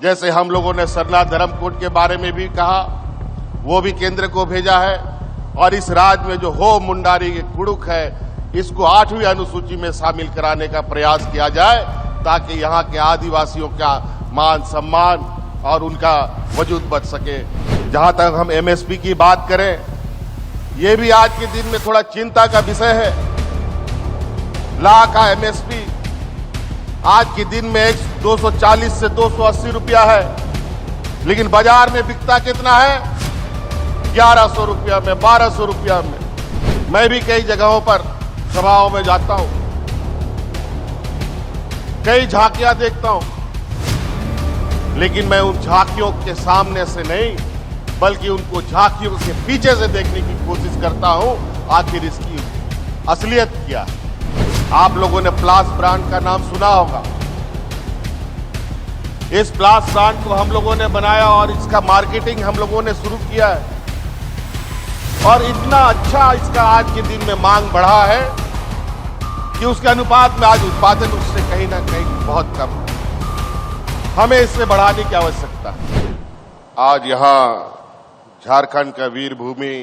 जैसे हम लोगों ने सरला धर्मकोट के बारे में भी कहा, वो भी केंद्र को भेजा है। और इस राज्य में जो हो मुंडारी कुड़ुक है, इसको 8वीं अनुसूची में शामिल कराने का प्रयास किया जाए, ताकि यहाँ के आदिवासियों का मान सम्मान और उनका वजूद बच सके। जहां तक हम एमएसपी की बात करें, ये भी आज के दिन में थोड़ा चिंता का विषय है। ला का एमएसपी आज के दिन में 240 से 280 रुपया है, लेकिन बाजार में बिकता कितना है? 1100 रुपया में, 1200 रुपया में। मैं भी कई जगहों पर सभाओं में जाता हूं, कई झांकियां देखता हूं, लेकिन मैं उन झांकियों के सामने से नहीं, बल्कि उनको झांकियों के पीछे से देखने की कोशिश करता हूं, आखिर इसकी असलियत क्या है। आप लोगों ने प्लास ब्रांड का नाम सुना होगा। इस प्लास ब्रांड को हम लोगों ने बनाया और इसका मार्केटिंग हम लोगों ने शुरू किया है, और इतना अच्छा इसका आज के दिन में मांग बढ़ा है कि उसके अनुपात में आज उत्पादन उससे कहीं ना कहीं बहुत कम है। हमें इससे बढ़ाने की आवश्यकता है। आज यहां झारखंड का वीर भूमि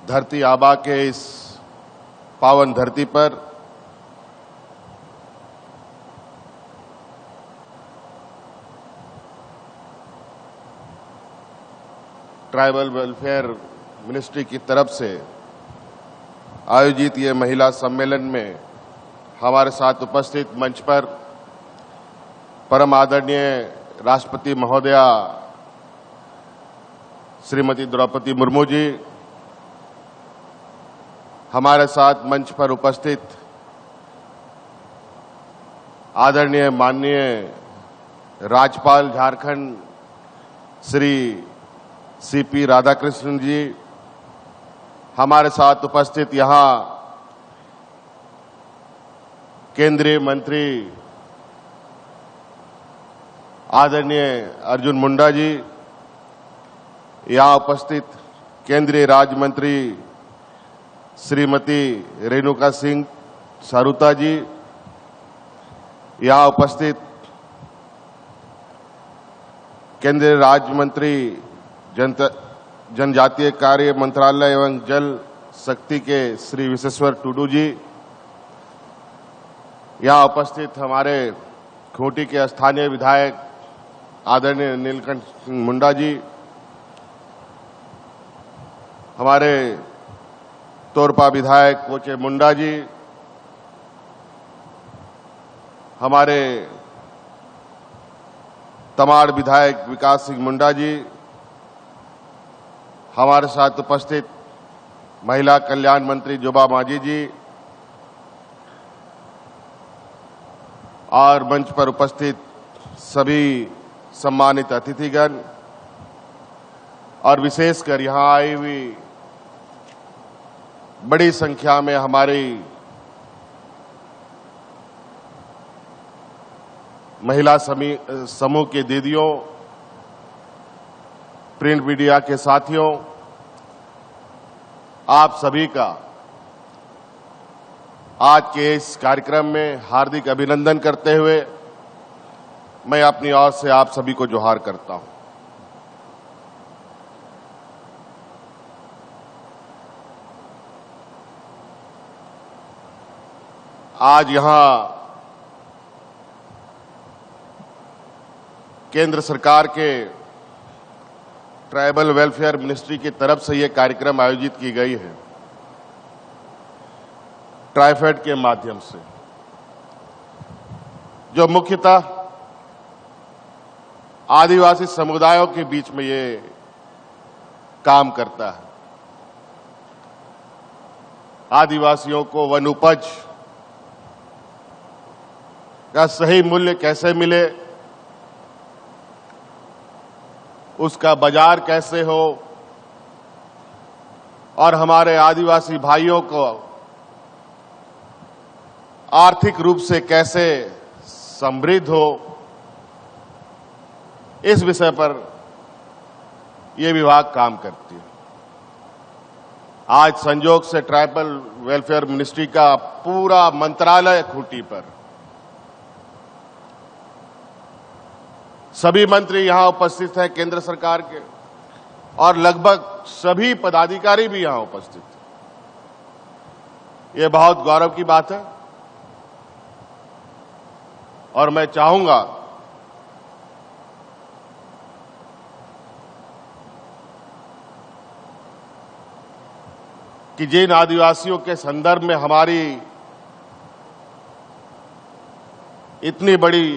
धरती आबा के इस पावन धरती पर ट्राइबल वेलफेयर मिनिस्ट्री की तरफ से आयोजित ये महिला सम्मेलन में हमारे साथ उपस्थित मंच पर परम आदरणीय राष्ट्रपति महोदया श्रीमती द्रौपदी मुर्मू जी, हमारे साथ मंच पर उपस्थित आदरणीय माननीय राज्यपाल झारखंड श्री सीपी राधाकृष्णन जी, हमारे साथ उपस्थित यहां केंद्रीय मंत्री आदरणीय अर्जुन मुंडा जी, यहां उपस्थित केंद्रीय राज्य मंत्री श्रीमती रेणुका सिंह सारूता जी, यहां उपस्थित केंद्रीय राज्य मंत्री जनजातीय कार्य मंत्रालय एवं जल शक्ति के श्री विश्वेश्वर टुडू जी, यहां उपस्थित हमारे खूंटी के स्थानीय विधायक आदरणीय नीलकंठ मुंडा जी, हमारे तोरपा विधायक कोचे मुंडा जी, हमारे तमाड़ विधायक विकास सिंह मुंडा जी, हमारे साथ उपस्थित महिला कल्याण मंत्री जोबा मांझी जी, और मंच पर उपस्थित सभी सम्मानित अतिथिगण, और विशेषकर यहां आई हुई बड़ी संख्या में हमारी महिला समूह के दीदियों, प्रिंट मीडिया के साथियों, आप सभी का आज के इस कार्यक्रम में हार्दिक अभिनंदन करते हुए मैं अपनी ओर से आप सभी को जोहार करता हूं। आज यहां केंद्र सरकार के ट्राइबल वेलफेयर मिनिस्ट्री की तरफ से यह कार्यक्रम आयोजित की गई है, ट्राइफेड के माध्यम से, जो मुख्यतः आदिवासी समुदायों के बीच में ये काम करता है। आदिवासियों को वन उपज का सही मूल्य कैसे मिले, उसका बाजार कैसे हो, और हमारे आदिवासी भाइयों को आर्थिक रूप से कैसे समृद्ध हो, इस विषय पर यह विभाग काम करती है। आज संयोग से ट्राइबल वेलफेयर मिनिस्ट्री का पूरा मंत्रालय खूंटी पर सभी मंत्री यहां उपस्थित हैं केंद्र सरकार के, और लगभग सभी पदाधिकारी भी यहां उपस्थित हैं। ये बहुत गौरव की बात है और मैं चाहूंगा कि जिन आदिवासियों के संदर्भ में हमारी इतनी बड़ी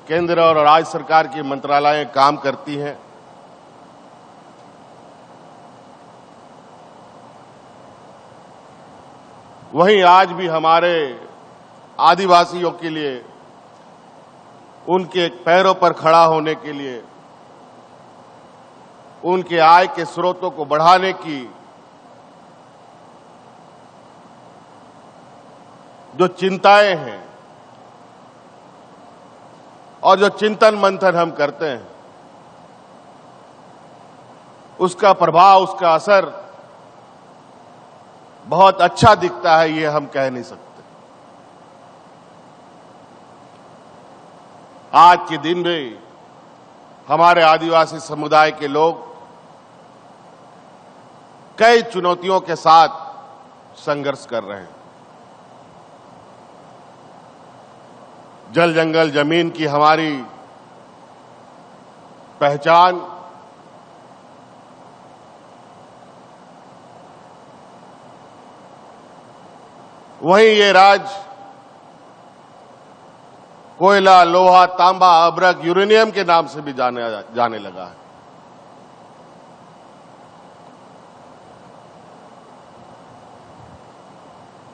केंद्र और राज्य सरकार की मंत्रालयें काम करती हैं, वहीं आज भी हमारे आदिवासियों के लिए उनके पैरों पर खड़ा होने के लिए, उनके आय के स्रोतों को बढ़ाने की जो चिंताएं हैं और जो चिंतन मंथन हम करते हैं, उसका प्रभाव, उसका असर बहुत अच्छा दिखता है, ये हम कह नहीं सकते। आज के दिन में हमारे आदिवासी समुदाय के लोग कई चुनौतियों के साथ संघर्ष कर रहे हैं। जल जंगल जमीन की हमारी पहचान, वहीं ये राज्य कोयला, लोहा, तांबा, अभ्रक, यूरेनियम के नाम से भी जाने लगा है।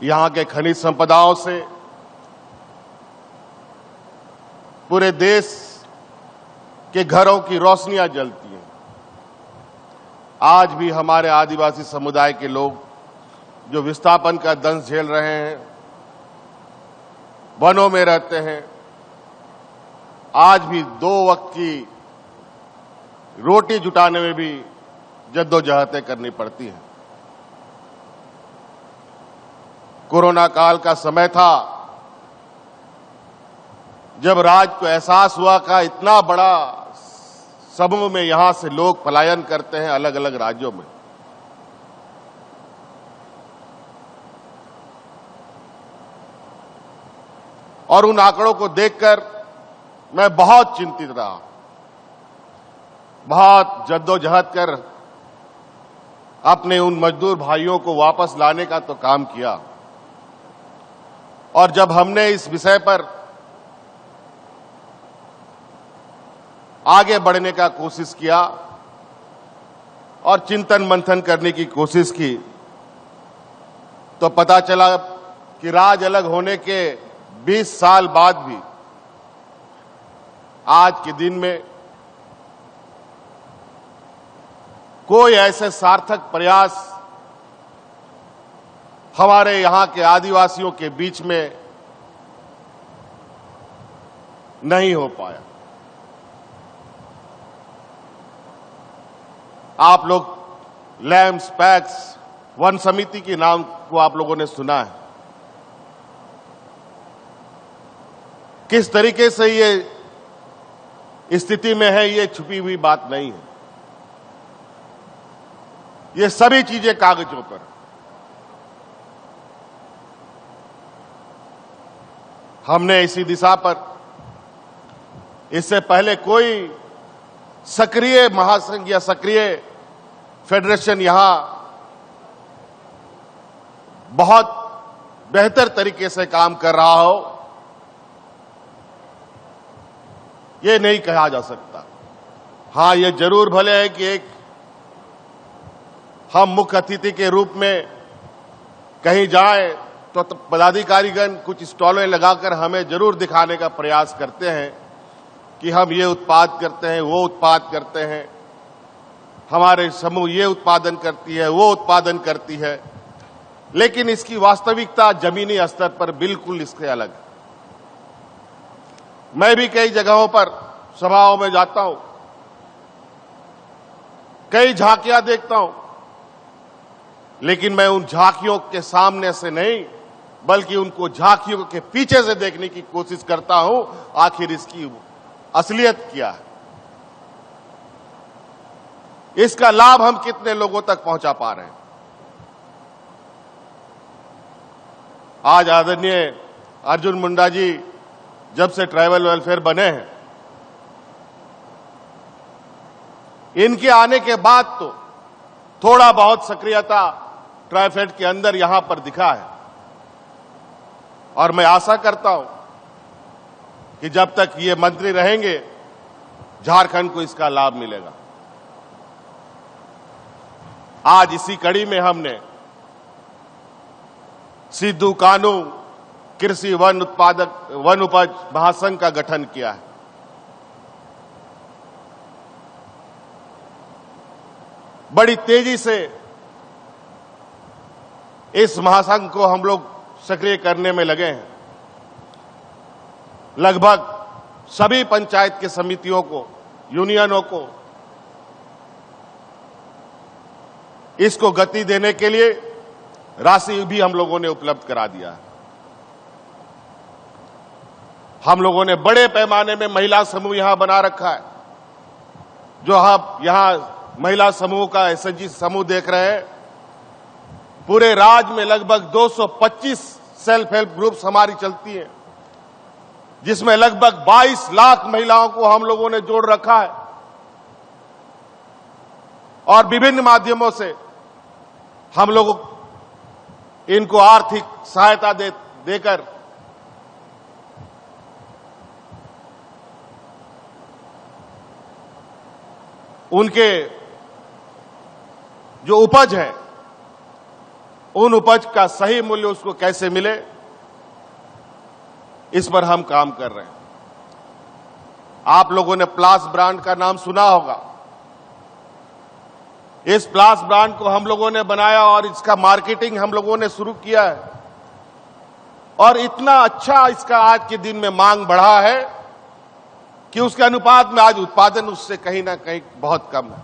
यहां के खनिज संपदाओं से पूरे देश के घरों की रोशनियां जलती हैं। आज भी हमारे आदिवासी समुदाय के लोग जो विस्थापन का दंश झेल रहे हैं, वनों में रहते हैं, आज भी 2 वक्त की रोटी जुटाने में भी जद्दोजहदें करनी पड़ती हैं। कोरोना काल का समय था जब राज्य को एहसास हुआ कि इतना बड़ा समूह में यहां से लोग पलायन करते हैं अलग अलग राज्यों में। और उन आंकड़ों को देखकर मैं बहुत चिंतित रहा, बहुत जद्दोजहद कर अपने उन मजदूर भाइयों को वापस लाने का तो काम किया। और जब हमने इस विषय पर आगे बढ़ने का कोशिश किया और चिंतन मंथन करने की कोशिश की, तो पता चला कि राज्य अलग होने के 20 साल बाद भी आज के दिन में कोई ऐसे सार्थक प्रयास हमारे यहां के आदिवासियों के बीच में नहीं हो पाया। आप लोग लैम्स, पैक्स, वन समिति के नाम को आप लोगों ने सुना है। किस तरीके से ये स्थिति में है, ये छुपी हुई बात नहीं है। ये सभी चीजें कागजों पर। हमने इसी दिशा पर इससे पहले कोई सक्रिय महासंघ या सक्रिय फेडरेशन यहां बहुत बेहतर तरीके से काम कर रहा हो, ये नहीं कहा जा सकता। हां, ये जरूर भले है कि एक हम मुख्य अतिथि के रूप में कहीं जाएं तो पदाधिकारीगण कुछ स्टॉलें लगाकर हमें जरूर दिखाने का प्रयास करते हैं कि हम ये उत्पाद करते हैं, वो उत्पाद करते हैं, हमारे समूह ये उत्पादन करती है, वो उत्पादन करती है, लेकिन इसकी वास्तविकता जमीनी स्तर पर बिल्कुल इससे अलग है। मैं भी कई जगहों पर सभाओं में जाता हूं, कई झांकियां देखता हूं, लेकिन मैं उन झांकियों के सामने से नहीं बल्कि उनको झांकियों के पीछे से देखने की कोशिश करता हूं, आखिर इसकी असलियत क्या है। इसका लाभ हम कितने लोगों तक पहुंचा पा रहे हैं। आज आदरणीय अर्जुन मुंडा जी जब से ट्राइबल वेलफेयर बने हैं, इनके आने के बाद तो थोड़ा बहुत सक्रियता ट्राइफेड के अंदर यहां पर दिखा है, और मैं आशा करता हूं कि जब तक ये मंत्री रहेंगे झारखंड को इसका लाभ मिलेगा। आज इसी कड़ी में हमने सिद्धू कानू कृषि वन उपज महासंघ का गठन किया है। बड़ी तेजी से इस महासंघ को हम लोग सक्रिय करने में लगे हैं। लगभग सभी पंचायत की समितियों को, यूनियनों को इसको गति देने के लिए राशि भी हम लोगों ने उपलब्ध करा दिया है। हम लोगों ने बड़े पैमाने में महिला समूह यहां बना रखा है। जो आप यहां महिला समूह का एसएचजी समूह देख रहे हैं, पूरे राज्य में लगभग 225 सेल्फ हेल्प ग्रुप्स हमारी चलती हैं, जिसमें लगभग 22 लाख महिलाओं को हम लोगों ने जोड़ रखा है, और विभिन्न माध्यमों से हम लोग इनको आर्थिक सहायता देकर उनके जो उपज है, उन उपज का सही मूल्य उसको कैसे मिले, इस पर हम काम कर रहे हैं। आप लोगों ने प्लास ब्रांड का नाम सुना होगा। इस प्लास ब्रांड को हम लोगों ने बनाया और इसका मार्केटिंग हम लोगों ने शुरू किया है, और इतना अच्छा इसका आज के दिन में मांग बढ़ा है कि उसके अनुपात में आज उत्पादन उससे कहीं ना कहीं बहुत कम है।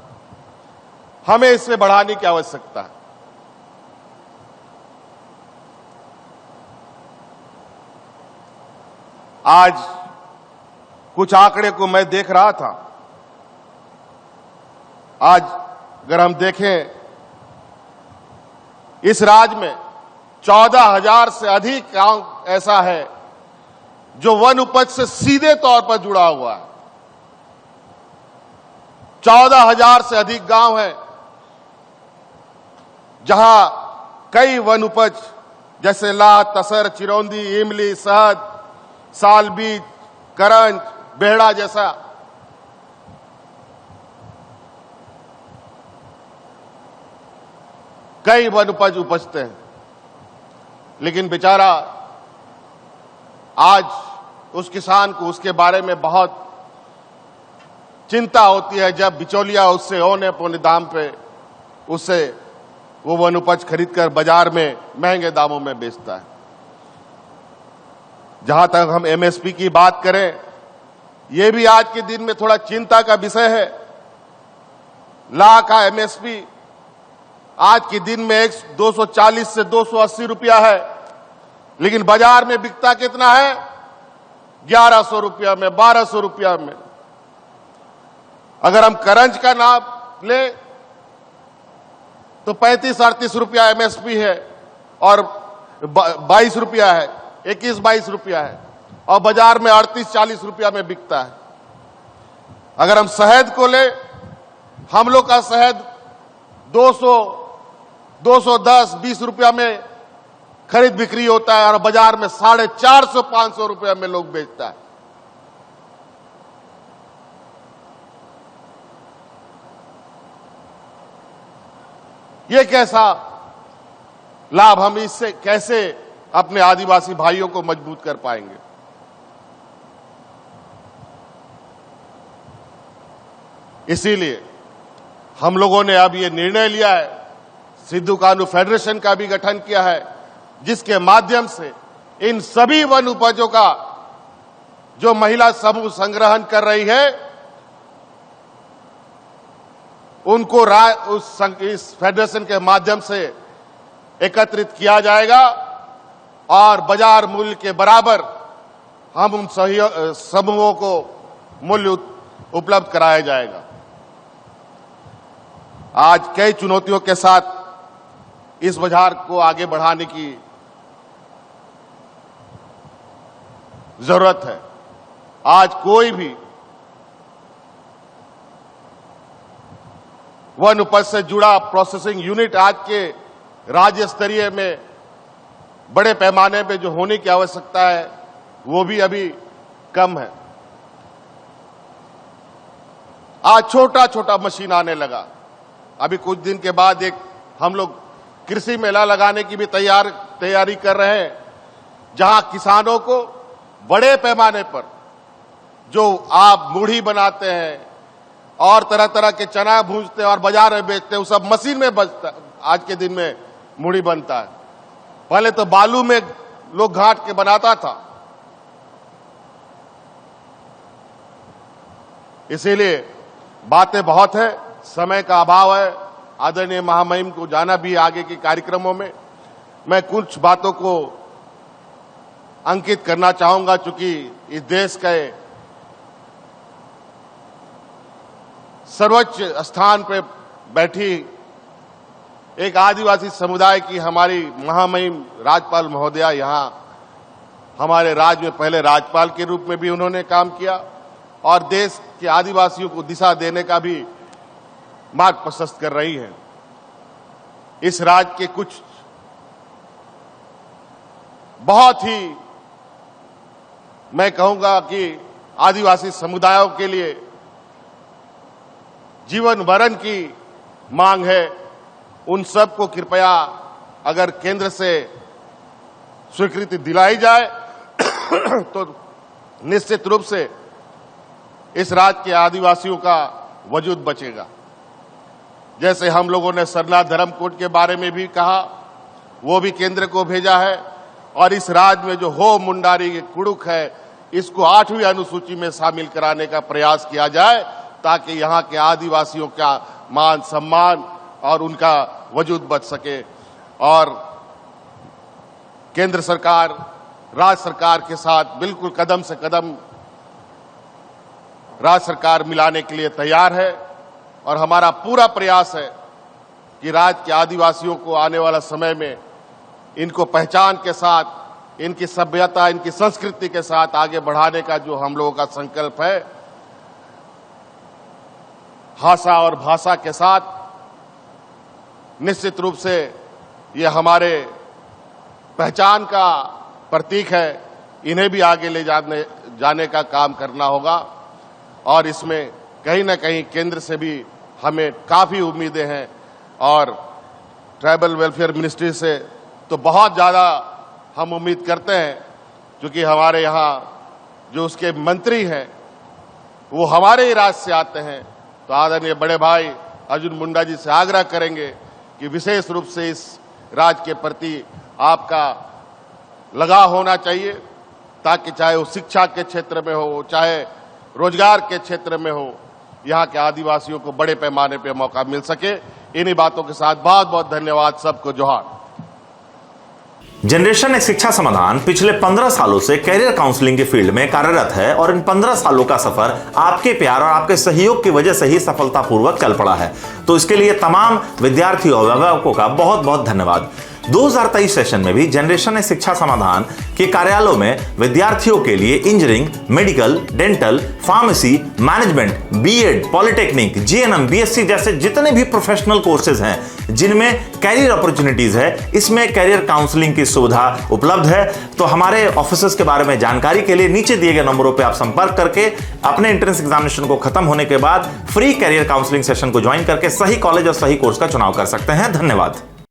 हमें इसे बढ़ाने की आवश्यकता है। आज कुछ आंकड़े को मैं देख रहा था। आज अगर हम देखें, इस राज्य में 14,000 से अधिक गांव ऐसा है जो वन उपज से सीधे तौर पर जुड़ा हुआ है। 14,000 से अधिक गांव हैं जहां कई वन उपज जैसे लाह, तसर, चिरौंदी, इमली, शहद, सालबीज, करंज, बेहड़ा जैसा कई वन उपज उपजते हैं। लेकिन बेचारा आज उस किसान को उसके बारे में बहुत चिंता होती है जब बिचौलिया उससे औने पौने दाम पे उससे वो वन उपज खरीदकर बाजार में महंगे दामों में बेचता है। जहां तक हम एमएसपी की बात करें, ये भी आज के दिन में थोड़ा चिंता का विषय है। लाह का एमएसपी आज के दिन में 240 से 280 रुपया है, लेकिन बाजार में बिकता कितना है? 1100 रुपया में, 1200 रुपया में। अगर हम करंज का नाम ले तो 35-38 रुपया एमएसपी है और 22 रुपया है, 21-22 रुपया है, और बाजार में 38-40 रुपया में बिकता है। अगर हम शहद को ले, हम लोग का शहद 200, 210-20 रुपया में खरीद बिक्री होता है और बाजार में 450-500 रुपया में लोग बेचता है। ये कैसा लाभ हम इससे कैसे अपने आदिवासी भाइयों को मजबूत कर पाएंगे? इसीलिए हम लोगों ने अब ये निर्णय लिया है, सिद्धू कानू फेडरेशन का भी गठन किया है, जिसके माध्यम से इन सभी वन उपजों का जो महिला समूह संग्रहण कर रही है, उनको इस फेडरेशन के माध्यम से एकत्रित किया जाएगा और बाजार मूल्य के बराबर हम उन समूहों को मूल्य उपलब्ध कराया जाएगा। आज कई चुनौतियों के साथ इस बाजार को आगे बढ़ाने की जरूरत है। आज कोई भी वन उपज से जुड़ा प्रोसेसिंग यूनिट आज के राज्य स्तरीय में बड़े पैमाने पे जो होने की आवश्यकता है वो भी अभी कम है। आज छोटा छोटा मशीन आने लगा। अभी कुछ दिन के बाद हम लोग कृषि मेला लगाने की भी तैयारी कर रहे हैं, जहां किसानों को बड़े पैमाने पर जो आप मूढ़ी बनाते हैं और तरह तरह के चना भूंजते हैं और बाजार में बेचते हैं, वो सब मशीन में बचता। आज के दिन में मूढ़ी बनता है। पहले तो बालू में लोग घाट के बनाता था। इसीलिए बातें बहुत है, समय का अभाव है। आदरणीय महामहिम को जाना भी आगे के कार्यक्रमों में। मैं कुछ बातों को अंकित करना चाहूंगा, चूंकि इस देश के सर्वोच्च स्थान पर बैठी एक आदिवासी समुदाय की हमारी महामहिम राज्यपाल महोदया यहाँ हमारे राज्य में पहले राज्यपाल के रूप में भी उन्होंने काम किया और देश के आदिवासियों को दिशा देने का भी मार्ग प्रशस्त कर रही है। इस राज्य के कुछ बहुत ही मैं कहूंगा कि आदिवासी समुदायों के लिए जीवन मरण की मांग है। उन सबको कृपया अगर केंद्र से स्वीकृति दिलाई जाए तो निश्चित रूप से इस राज्य के आदिवासियों का वजूद बचेगा। जैसे हम लोगों ने सरला धर्मकोट के बारे में भी कहा, वो भी केंद्र को भेजा है और इस राज्य में जो हो मुंडारी की कुड़ुक है, इसको 8वीं अनुसूची में शामिल कराने का प्रयास किया जाए, ताकि यहाँ के आदिवासियों का मान सम्मान और उनका वजूद बच सके। और केंद्र सरकार राज्य सरकार के साथ बिल्कुल कदम से कदम राज्य सरकार मिलाने के लिए तैयार है और हमारा पूरा प्रयास है कि राज्य के आदिवासियों को आने वाला समय में इनको पहचान के साथ, इनकी सभ्यता, इनकी संस्कृति के साथ आगे बढ़ाने का जो हम लोगों का संकल्प है, भाषा और भाषा के साथ निश्चित रूप से ये हमारे पहचान का प्रतीक है। इन्हें भी आगे ले जाने का काम करना होगा और इसमें कहीं न कहीं केंद्र से भी हमें काफी उम्मीदें हैं और ट्राइबल वेलफेयर मिनिस्ट्री से तो बहुत ज्यादा हम उम्मीद करते हैं, क्योंकि हमारे यहाँ जो उसके मंत्री हैं वो हमारे ही राज्य से आते हैं। तो आदरणीय बड़े भाई अर्जुन मुंडा जी से आग्रह करेंगे कि विशेष रूप से इस राज्य के प्रति आपका लगाव होना चाहिए, ताकि चाहे वो शिक्षा के क्षेत्र में हो, चाहे रोजगार के क्षेत्र में हो, यहाँ के आदिवासियों को बड़े पैमाने पे मौका मिल सके। इन्हीं बातों के साथ बहुत बहुत धन्यवाद, सबको जोहार। जनरेशन एक शिक्षा समाधान पिछले 15 सालों से कैरियर काउंसलिंग के फील्ड में कार्यरत है और इन 15 सालों का सफर आपके प्यार और आपके सहयोग की वजह से ही सफलतापूर्वक चल पड़ा है। तो इसके लिए तमाम विद्यार्थियों और अभिभावकों का बहुत बहुत धन्यवाद। 2023 सेशन में भी जनरेशन एक शिक्षा समाधान के कार्यालयों में विद्यार्थियों के लिए engineering, medical, dental, pharmacy, management, BEd, polytechnic, GNM, BSc जैसे जितने भी प्रोफेशनल कोर्सेज हैं जिनमें कैरियर अपॉर्चुनिटीज है, इसमें कैरियर काउंसलिंग की सुविधा उपलब्ध है। तो हमारे ऑफिसर्स के बारे में जानकारी के लिए नीचे दिए गए नंबरों पर आप संपर्क करके अपने एंट्रेंस एग्जामिनेशन को खत्म होने के बाद फ्री कैरियर काउंसलिंग सेशन को ज्वाइन करके सही कॉलेज और सही कोर्स का चुनाव कर सकते हैं। धन्यवाद।